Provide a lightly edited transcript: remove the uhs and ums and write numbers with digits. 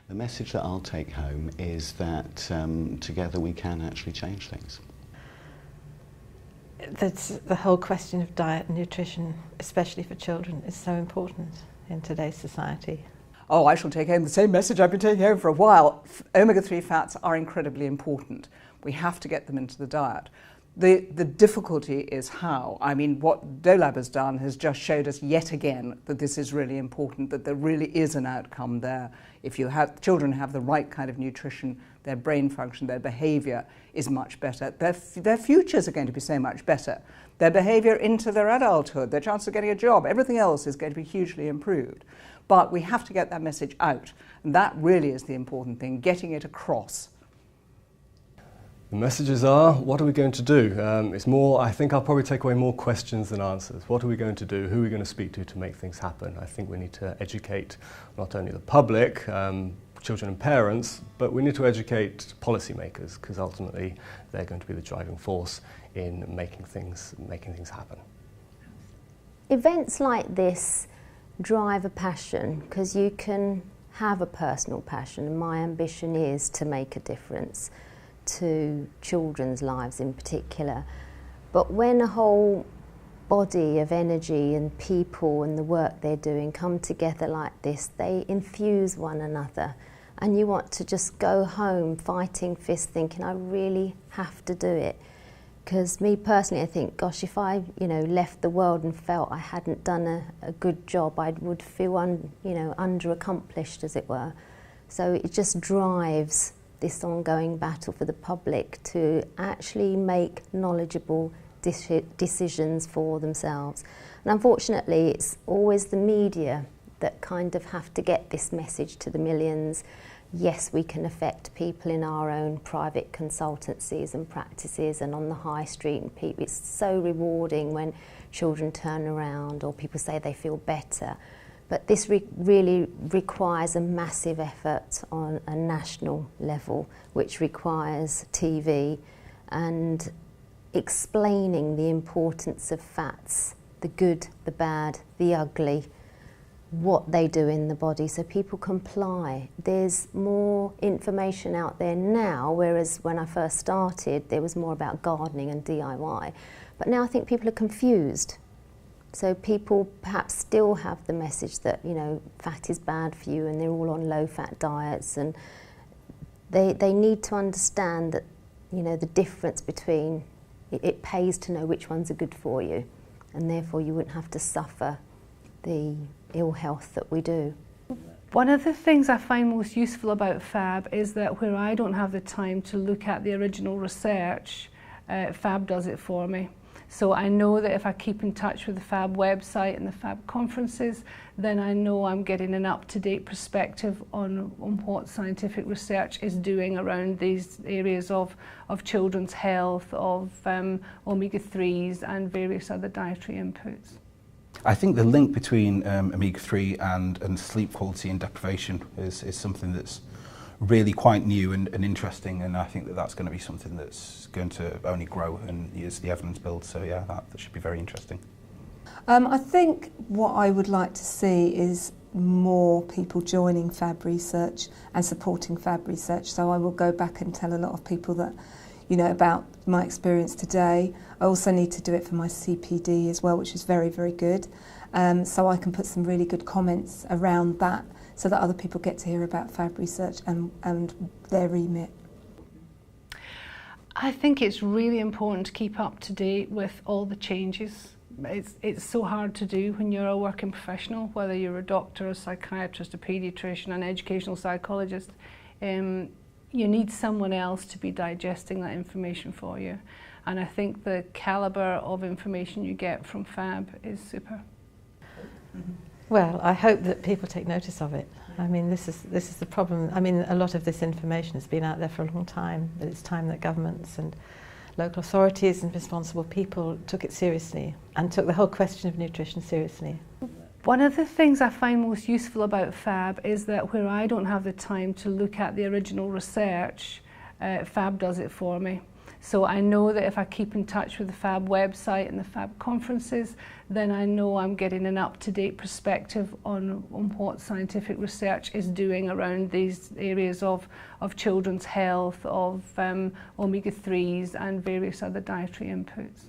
The message that I'll take home is that together we can actually change things. That's the whole question of diet and nutrition, especially for children, is so important in today's society. Oh, I shall take home the same message I've been taking home for a while. Omega-3 fats are incredibly important. We have to get them into the diet. The difficulty is how. I mean, what Dolab has done has just showed us yet again that this is really important, that there really is an outcome there. If you have children have the right kind of nutrition, their brain function, their behaviour is much better. Their futures are going to be so much better. Their behaviour into their adulthood, their chance of getting a job, everything else is going to be hugely improved. But we have to get that message out, and that really is the important thing, getting it across. The messages are, what are we going to do? It's more, I think I'll probably take away more questions than answers. What are we going to do? Who are we going to speak to make things happen? I think we need to educate not only the public, children and parents, but we need to educate policymakers, because ultimately they're going to be the driving force in making things happen. Events like this drive a passion, because you can have a personal passion, and my ambition is to make a difference to children's lives in particular. But when a whole body of energy and people and the work they're doing come together like this, they infuse one another, and you want to just go home fighting fists thinking, I really have to do it. Because me personally, I think, gosh, if I left the world and felt I hadn't done a good job, I would feel underaccomplished, as it were. So it just drives this ongoing battle for the public to actually make knowledgeable decisions for themselves. And unfortunately, it's always the media that kind of have to get this message to the millions. Yes, we can affect people in our own private consultancies and practices and on the high street, and people, it's so rewarding when children turn around or people say they feel better. But this really requires a massive effort on a national level, which requires TV and explaining the importance of fats, the good, the bad, the ugly, what they do in the body, so people comply. There's more information out there now, whereas when I first started there was more about gardening and DIY. But now I think people are confused. So people perhaps still have the message that, fat is bad for you, and they're all on low-fat diets, and they need to understand that, the difference between, it pays to know which ones are good for you, and therefore you wouldn't have to suffer the ill health that we do. One of the things I find most useful about FAB is that where I don't have the time to look at the original research, FAB does it for me. So I know that if I keep in touch with the FAB website and the FAB conferences, then I know I'm getting an up-to-date perspective on what scientific research is doing around these areas of children's health, of omega-3s and various other dietary inputs. I think the link between omega-3 and sleep quality and deprivation is something that's really quite new and interesting, and I think that's going to be something that's going to only grow and as the evidence builds, so yeah, that should be very interesting. I think what I would like to see is more people joining FAB research and supporting FAB research, so I will go back and tell a lot of people that, about my experience today. I also need to do it for my CPD as well, which is very, very good, so I can put some really good comments around that, so that other people get to hear about FAB research and their remit. I think it's really important to keep up to date with all the changes. It's so hard to do when you're a working professional, whether you're a doctor, a psychiatrist, a paediatrician, an educational psychologist. You need someone else to be digesting that information for you. And I think the calibre of information you get from FAB is super. Well, I hope that people take notice of it. I mean, this is the problem. I mean, a lot of this information has been out there for a long time, but it's time that governments and local authorities and responsible people took it seriously and took the whole question of nutrition seriously. One of the things I find most useful about FAB is that where I don't have the time to look at the original research, FAB does it for me. So I know that if I keep in touch with the FAB website and the FAB conferences, then I know I'm getting an up-to-date perspective on what scientific research is doing around these areas of children's health, of omega-3s and various other dietary inputs.